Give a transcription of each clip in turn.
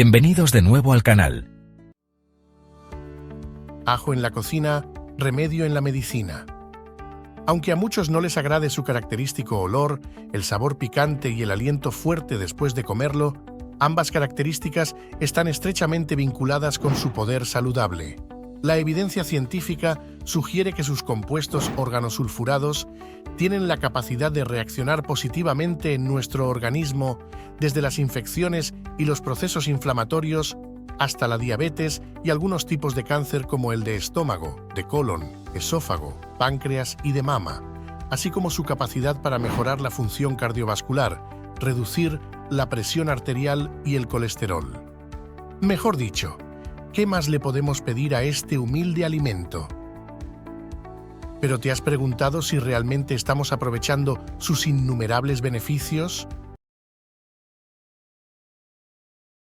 Bienvenidos de nuevo al canal. Ajo en la cocina, remedio en la medicina. Aunque a muchos no les agrade su característico olor, el sabor picante y el aliento fuerte después de comerlo, ambas características están estrechamente vinculadas con su poder saludable. La evidencia científica sugiere que sus compuestos organosulfurados tienen la capacidad de reaccionar positivamente en nuestro organismo desde las infecciones y los procesos inflamatorios hasta la diabetes y algunos tipos de cáncer como el de estómago, de colon, esófago, páncreas y de mama, así como su capacidad para mejorar la función cardiovascular, reducir la presión arterial y el colesterol. Mejor dicho, ¿qué más le podemos pedir a este humilde alimento? ¿Pero te has preguntado si realmente estamos aprovechando sus innumerables beneficios?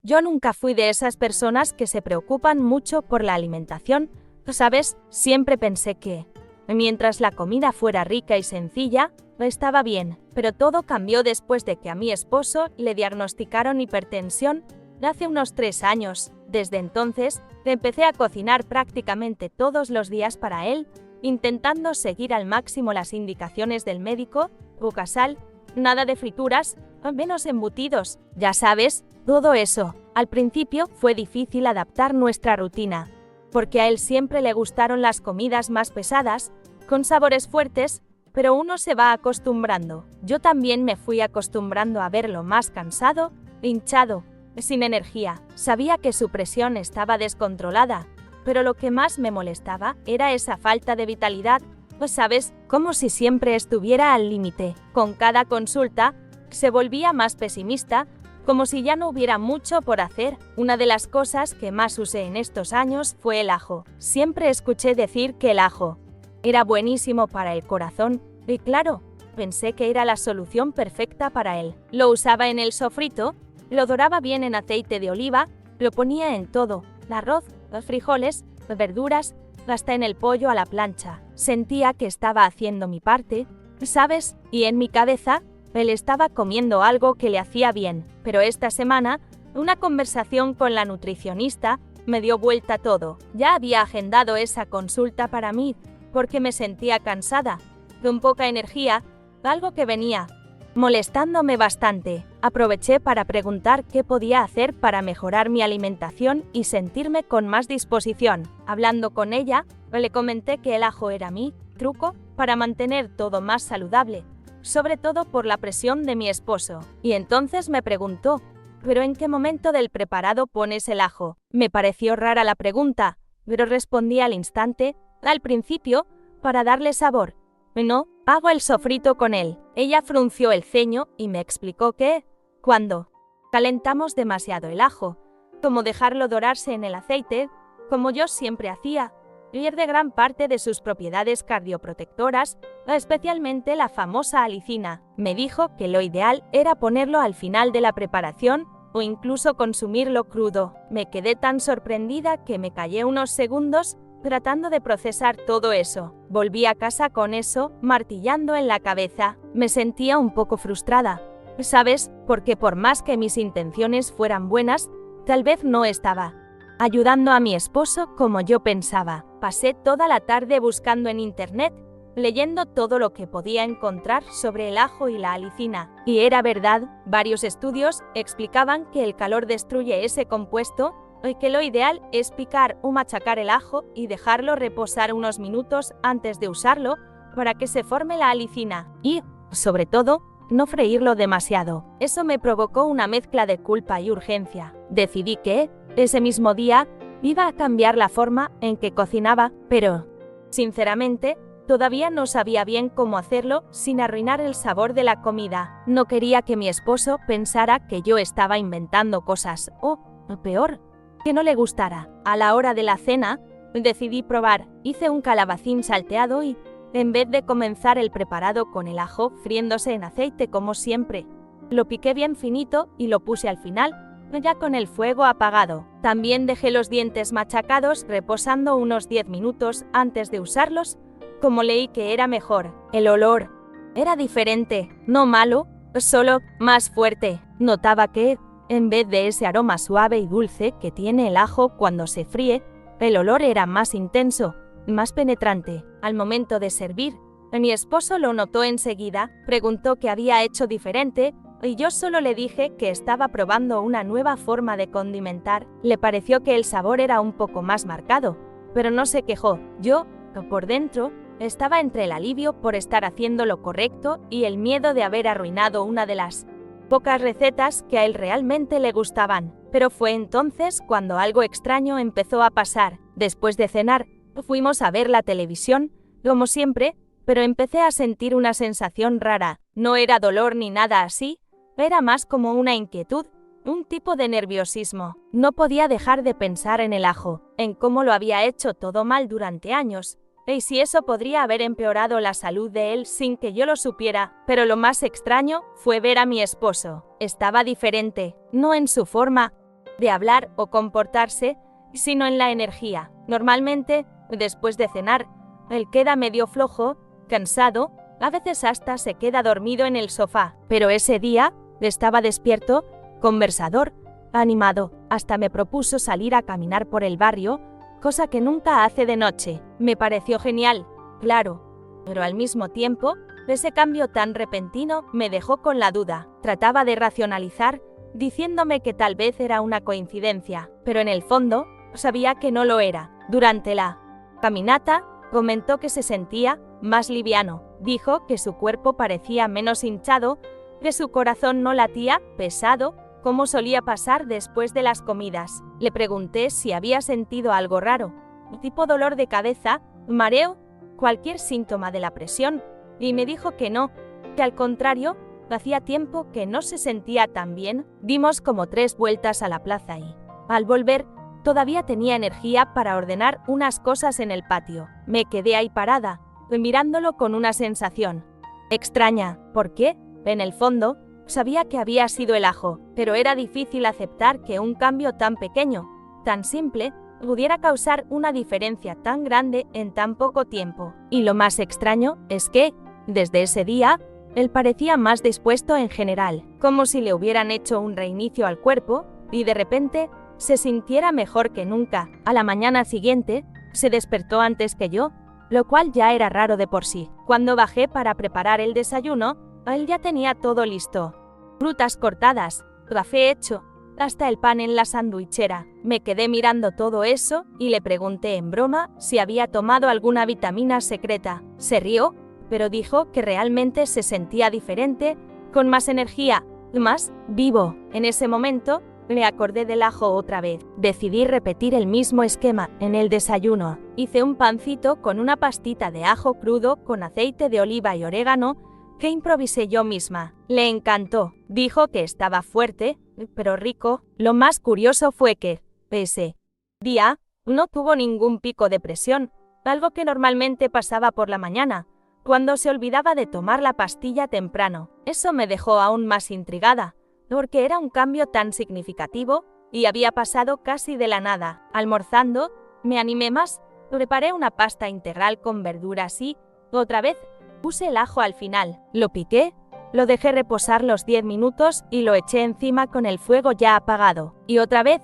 Yo nunca fui de esas personas que se preocupan mucho por la alimentación, ¿sabes? Siempre pensé que, mientras la comida fuera rica y sencilla, estaba bien, pero todo cambió después de que a mi esposo le diagnosticaron hipertensión hace unos 3 años. Desde entonces, empecé a cocinar prácticamente todos los días para él, intentando seguir al máximo las indicaciones del médico, poca sal, nada de frituras, menos embutidos, ya sabes, todo eso. Al principio fue difícil adaptar nuestra rutina, porque a él siempre le gustaron las comidas más pesadas, con sabores fuertes, pero uno se va acostumbrando. Yo también me fui acostumbrando a verlo más cansado, hinchado, sin energía. Sabía que su presión estaba descontrolada, pero lo que más me molestaba era esa falta de vitalidad, ¿sabes? Como si siempre estuviera al límite. Con cada consulta, se volvía más pesimista, como si ya no hubiera mucho por hacer. Una de las cosas que más usé en estos años fue el ajo. Siempre escuché decir que el ajo era buenísimo para el corazón, y claro, pensé que era la solución perfecta para él. Lo usaba en el sofrito, lo doraba bien en aceite de oliva, lo ponía en todo, el arroz, los frijoles, verduras, hasta en el pollo a la plancha. Sentía que estaba haciendo mi parte, ¿sabes? Y en mi cabeza, él estaba comiendo algo que le hacía bien. Pero esta semana, una conversación con la nutricionista me dio vuelta todo. Ya había agendado esa consulta para mí, porque me sentía cansada, con poca energía, algo que venía molestándome bastante. Aproveché para preguntar qué podía hacer para mejorar mi alimentación y sentirme con más disposición. Hablando con ella, le comenté que el ajo era mi truco para mantener todo más saludable, sobre todo por la presión de mi esposo. Y entonces me preguntó, ¿pero en qué momento del preparado pones el ajo? Me pareció rara la pregunta, pero respondí al instante, al principio, para darle sabor. No, hago el sofrito con él. Ella frunció el ceño y me explicó que, cuando calentamos demasiado el ajo, como dejarlo dorarse en el aceite, como yo siempre hacía, pierde gran parte de sus propiedades cardioprotectoras, especialmente la famosa alicina. Me dijo que lo ideal era ponerlo al final de la preparación o incluso consumirlo crudo. Me quedé tan sorprendida que me callé unos segundos tratando de procesar todo eso. Volví a casa con eso, martillando en la cabeza. Me sentía un poco frustrada, ¿sabes? Porque por más que mis intenciones fueran buenas, tal vez no estaba ayudando a mi esposo como yo pensaba. Pasé toda la tarde buscando en internet, leyendo todo lo que podía encontrar sobre el ajo y la alicina. Y era verdad, varios estudios explicaban que el calor destruye ese compuesto y que lo ideal es picar o machacar el ajo y dejarlo reposar unos minutos antes de usarlo para que se forme la alicina. Y, sobre todo, no freírlo demasiado. Eso me provocó una mezcla de culpa y urgencia. Decidí que, ese mismo día, iba a cambiar la forma en que cocinaba, pero, sinceramente, todavía no sabía bien cómo hacerlo sin arruinar el sabor de la comida. No quería que mi esposo pensara que yo estaba inventando cosas, o, peor, que no le gustara. A la hora de la cena, decidí probar. Hice un calabacín salteado y, en vez de comenzar el preparado con el ajo friéndose en aceite como siempre, lo piqué bien finito y lo puse al final, ya con el fuego apagado. También dejé los dientes machacados reposando unos 10 minutos antes de usarlos, como leí que era mejor. El olor era diferente, no malo, solo más fuerte. Notaba que, En vez de ese aroma suave y dulce que tiene el ajo cuando se fríe, el olor era más intenso, más penetrante. Al momento de servir, mi esposo lo notó enseguida, preguntó qué había hecho diferente, y yo solo le dije que estaba probando una nueva forma de condimentar. Le pareció que el sabor era un poco más marcado, pero no se quejó. Yo, por dentro, estaba entre el alivio por estar haciendo lo correcto y el miedo de haber arruinado una de las pocas recetas que a él realmente le gustaban. Pero fue entonces cuando algo extraño empezó a pasar. Después de cenar, fuimos a ver la televisión, como siempre, pero empecé a sentir una sensación rara. No era dolor ni nada así, era más como una inquietud, un tipo de nerviosismo. No podía dejar de pensar en el ajo, en cómo lo había hecho todo mal durante años, y si eso podría haber empeorado la salud de él sin que yo lo supiera. Pero lo más extraño fue ver a mi esposo. Estaba diferente, no en su forma de hablar o comportarse, sino en la energía. Normalmente, después de cenar, él queda medio flojo, cansado, a veces hasta se queda dormido en el sofá. Pero ese día estaba despierto, conversador, animado. Hasta me propuso salir a caminar por el barrio, cosa que nunca hace de noche. Me pareció genial, claro, pero al mismo tiempo, ese cambio tan repentino me dejó con la duda. Trataba de racionalizar, diciéndome que tal vez era una coincidencia, pero en el fondo, sabía que no lo era. Durante la caminata, comentó que se sentía más liviano. Dijo que su cuerpo parecía menos hinchado, que su corazón no latía pesado, como solía pasar después de las comidas. Le pregunté si había sentido algo raro, tipo dolor de cabeza, mareo, cualquier síntoma de la presión, y me dijo que no, que al contrario, hacía tiempo que no se sentía tan bien. Dimos como 3 vueltas a la plaza y, al volver, todavía tenía energía para ordenar unas cosas en el patio. Me quedé ahí parada, mirándolo con una sensación extraña. ¿Por qué? En el fondo, sabía que había sido el ajo, pero era difícil aceptar que un cambio tan pequeño, tan simple, pudiera causar una diferencia tan grande en tan poco tiempo. Y lo más extraño es que, desde ese día, él parecía más dispuesto en general, como si le hubieran hecho un reinicio al cuerpo, y de repente, se sintiera mejor que nunca. A la mañana siguiente, se despertó antes que yo, lo cual ya era raro de por sí. Cuando bajé para preparar el desayuno, él ya tenía todo listo. Frutas cortadas, café hecho, hasta el pan en la sandwichera. Me quedé mirando todo eso y le pregunté en broma si había tomado alguna vitamina secreta. Se rió, pero dijo que realmente se sentía diferente, con más energía, más vivo. En ese momento, me acordé del ajo otra vez. Decidí repetir el mismo esquema en el desayuno. Hice un pancito con una pastita de ajo crudo con aceite de oliva y orégano que improvisé yo misma. Le encantó. Dijo que estaba fuerte, pero rico. Lo más curioso fue que, ese día, no tuvo ningún pico de presión, algo que normalmente pasaba por la mañana, cuando se olvidaba de tomar la pastilla temprano. Eso me dejó aún más intrigada, porque era un cambio tan significativo y había pasado casi de la nada. Almorzando, me animé más, preparé una pasta integral con verduras y, otra vez, puse el ajo al final. Lo piqué, lo dejé reposar los 10 minutos y lo eché encima con el fuego ya apagado. Y otra vez,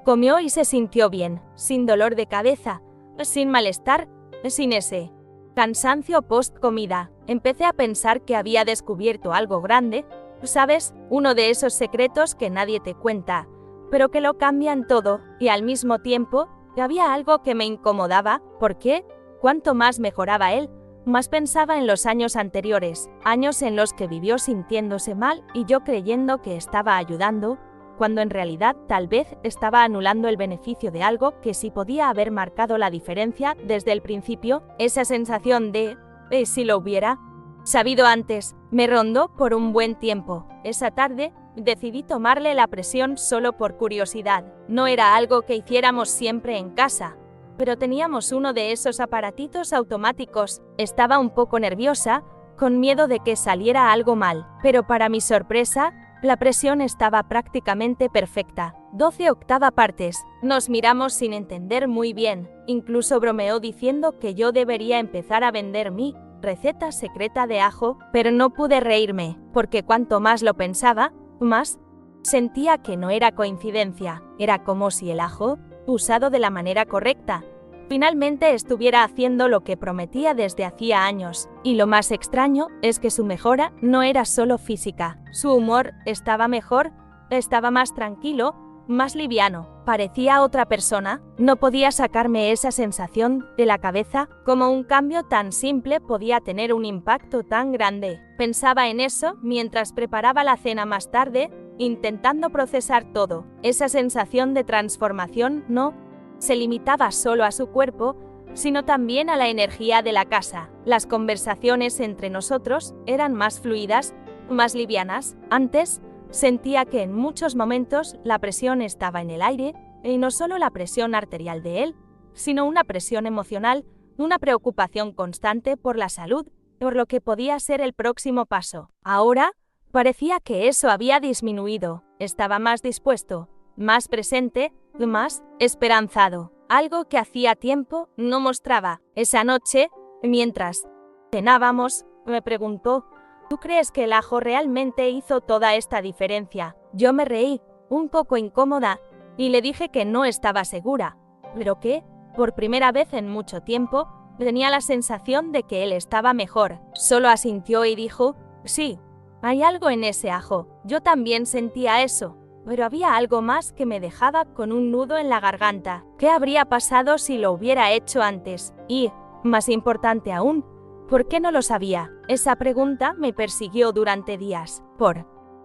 comió y se sintió bien, sin dolor de cabeza, sin malestar, sin ese cansancio post-comida. Empecé a pensar que había descubierto algo grande, ¿sabes? Uno de esos secretos que nadie te cuenta, pero que lo cambian todo, y al mismo tiempo, había algo que me incomodaba. ¿Por qué? Cuanto más mejoraba él, más pensaba en los años anteriores, años en los que vivió sintiéndose mal y yo creyendo que estaba ayudando, cuando en realidad tal vez estaba anulando el beneficio de algo que sí podía haber marcado la diferencia desde el principio. Esa sensación de, si lo hubiera sabido antes, me rondó por un buen tiempo. Esa tarde, decidí tomarle la presión solo por curiosidad. No era algo que hiciéramos siempre en casa, pero teníamos uno de esos aparatitos automáticos. Estaba un poco nerviosa, con miedo de que saliera algo mal, pero para mi sorpresa, la presión estaba prácticamente perfecta. 12 octava partes. Nos miramos sin entender muy bien. Incluso bromeó diciendo que yo debería empezar a vender mi receta secreta de ajo, pero no pude reírme, porque cuanto más lo pensaba, más Sentía que no era coincidencia, era como si el ajo, usado de la manera correcta, finalmente estuviera haciendo lo que prometía desde hacía años. Y lo más extraño es que su mejora no era solo física. Su humor estaba mejor, estaba más tranquilo, más liviano. Parecía otra persona. No podía sacarme esa sensación de la cabeza, como un cambio tan simple podía tener un impacto tan grande. Pensaba en eso mientras preparaba la cena más tarde, intentando procesar todo. Esa sensación de transformación no se limitaba solo a su cuerpo, sino también a la energía de la casa. Las conversaciones entre nosotros eran más fluidas, más livianas. Antes, sentía que en muchos momentos la presión estaba en el aire, y no solo la presión arterial de él, sino una presión emocional, una preocupación constante por la salud, por lo que podía ser el próximo paso. Ahora, parecía que eso había disminuido. Estaba más dispuesto, más presente, más esperanzado. Algo que hacía tiempo no mostraba. Esa noche, mientras cenábamos, me preguntó: ¿tú crees que el ajo realmente hizo toda esta diferencia? Yo me reí, un poco incómoda, y le dije que no estaba segura, pero que, por primera vez en mucho tiempo, tenía la sensación de que él estaba mejor. Solo asintió y dijo: sí, hay algo en ese ajo. Yo también sentía eso, pero había algo más que me dejaba con un nudo en la garganta. ¿Qué habría pasado si lo hubiera hecho antes? Y, más importante aún, ¿por qué no lo sabía? Esa pregunta me persiguió durante días.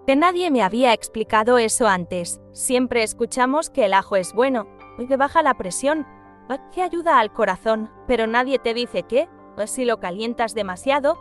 Que nadie me había explicado eso antes. Siempre escuchamos que el ajo es bueno, que baja la presión, que ayuda al corazón, pero nadie te dice que, si lo calientas demasiado,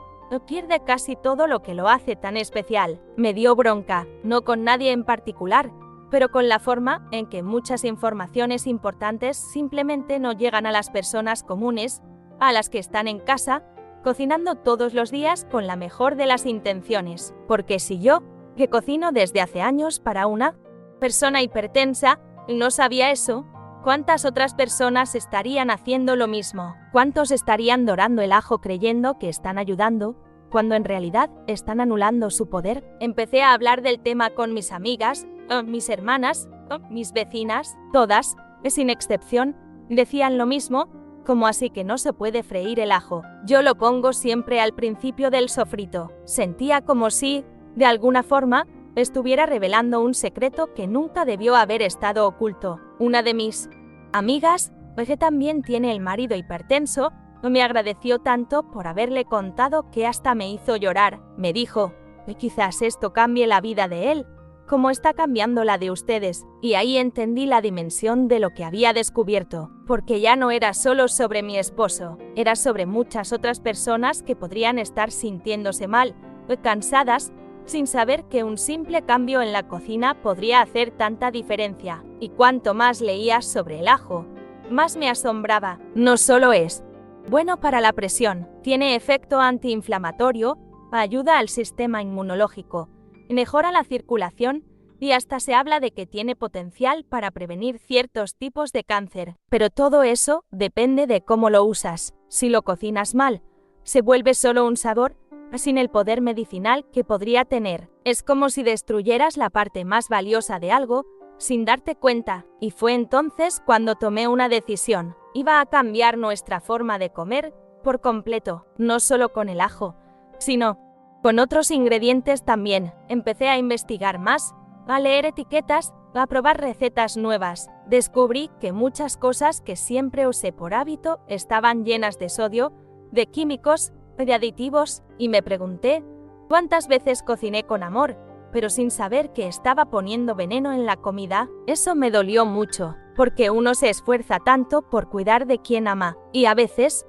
pierde casi todo lo que lo hace tan especial. Me dio bronca, no con nadie en particular, pero con la forma en que muchas informaciones importantes simplemente no llegan a las personas comunes, a las que están en casa, cocinando todos los días con la mejor de las intenciones. Porque si yo, que cocino desde hace años para una persona hipertensa, no sabía eso, ¿cuántas otras personas estarían haciendo lo mismo? ¿Cuántos estarían dorando el ajo creyendo que están ayudando, cuando en realidad están anulando su poder? Empecé a hablar del tema con mis amigas, mis hermanas, mis vecinas, todas, sin excepción, decían lo mismo, como así que no se puede freír el ajo. Yo lo pongo siempre al principio del sofrito. Sentía como si, de alguna forma, estuviera revelando un secreto que nunca debió haber estado oculto. Una de mis amigas, que también tiene el marido hipertenso, me agradeció tanto por haberle contado que hasta me hizo llorar. Me dijo: quizás esto cambie la vida de él, como está cambiando la de ustedes. Y ahí entendí la dimensión de lo que había descubierto, porque ya no era solo sobre mi esposo, era sobre muchas otras personas que podrían estar sintiéndose mal, cansadas, sin saber que un simple cambio en la cocina podría hacer tanta diferencia. Y cuanto más leía sobre el ajo, más me asombraba. No solo es bueno para la presión, tiene efecto antiinflamatorio, ayuda al sistema inmunológico, mejora la circulación y hasta se habla de que tiene potencial para prevenir ciertos tipos de cáncer. Pero todo eso depende de cómo lo usas. Si lo cocinas mal, se vuelve solo un sabor, sin el poder medicinal que podría tener. Es como si destruyeras la parte más valiosa de algo sin darte cuenta. Y fue entonces cuando tomé una decisión. Iba a cambiar nuestra forma de comer por completo, no solo con el ajo, sino con otros ingredientes también. Empecé a investigar más, a leer etiquetas, a probar recetas nuevas. Descubrí que muchas cosas que siempre usé por hábito estaban llenas de sodio, de químicos, de aditivos, y me pregunté cuántas veces cociné con amor, pero sin saber que estaba poniendo veneno en la comida. Eso me dolió mucho, porque uno se esfuerza tanto por cuidar de quien ama, y a veces,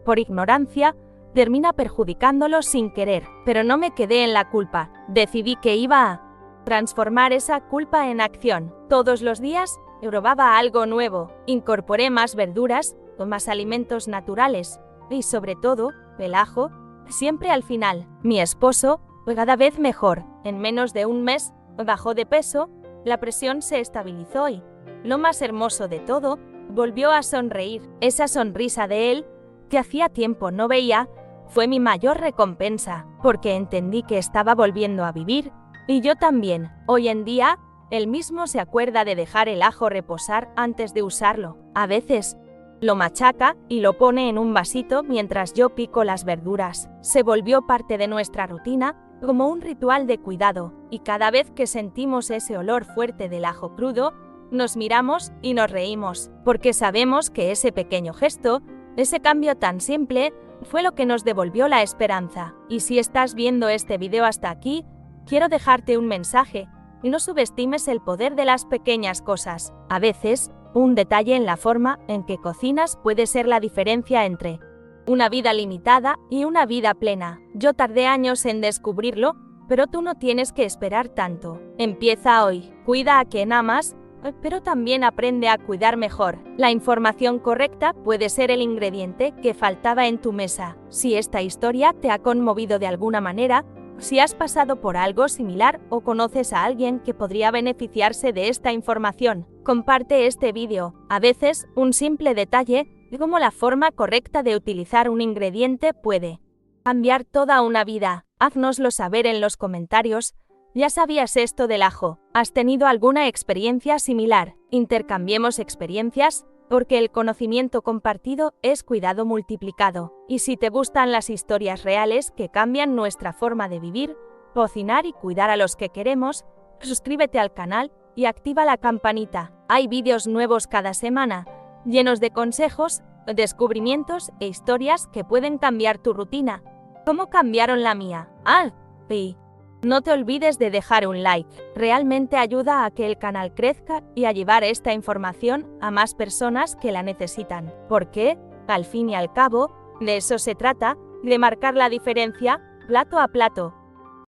por ignorancia, termina perjudicándolo sin querer. Pero no me quedé en la culpa. Decidí que iba a transformar esa culpa en acción. Todos los días probaba algo nuevo. Incorporé más verduras, más alimentos naturales y, sobre todo, el ajo, siempre al final. Mi esposo, cada vez mejor. En menos de un mes, bajó de peso, la presión se estabilizó y, lo más hermoso de todo, volvió a sonreír. Esa sonrisa de él, que hacía tiempo no veía, fue mi mayor recompensa, porque entendí que estaba volviendo a vivir, y yo también. Hoy en día, Él mismo se acuerda de dejar el ajo reposar antes de usarlo. A veces, lo machaca y lo pone en un vasito mientras yo pico las verduras. Se volvió parte de nuestra rutina, como un ritual de cuidado, y cada vez que sentimos ese olor fuerte del ajo crudo, nos miramos y nos reímos, porque sabemos que ese pequeño gesto, ese cambio tan simple, fue lo que nos devolvió la esperanza. Y si estás viendo este video hasta aquí, quiero dejarte un mensaje, y no subestimes el poder de las pequeñas cosas. A veces, un detalle en la forma en que cocinas puede ser la diferencia entre una vida limitada y una vida plena. Yo tardé años en descubrirlo, pero tú no tienes que esperar tanto. Empieza hoy. Cuida a quien amas, pero también aprende a cuidar mejor. La información correcta puede ser el ingrediente que faltaba en tu mesa. Si esta historia te ha conmovido de alguna manera, si has pasado por algo similar o conoces a alguien que podría beneficiarse de esta información, comparte este vídeo. A veces, un simple detalle, como la forma correcta de utilizar un ingrediente, puede cambiar toda una vida. Haznoslo saber en los comentarios. ¿Ya sabías esto del ajo? ¿Has tenido alguna experiencia similar? Intercambiemos experiencias, porque el conocimiento compartido es cuidado multiplicado. Y si te gustan las historias reales que cambian nuestra forma de vivir, cocinar y cuidar a los que queremos, suscríbete al canal y activa la campanita. Hay vídeos nuevos cada semana, llenos de consejos, descubrimientos e historias que pueden cambiar tu rutina. ¿Cómo cambiaron la mía? Y no te olvides de dejar un like. Realmente ayuda a que el canal crezca y a llevar esta información a más personas que la necesitan. Porque, al fin y al cabo, de eso se trata, de marcar la diferencia, plato a plato.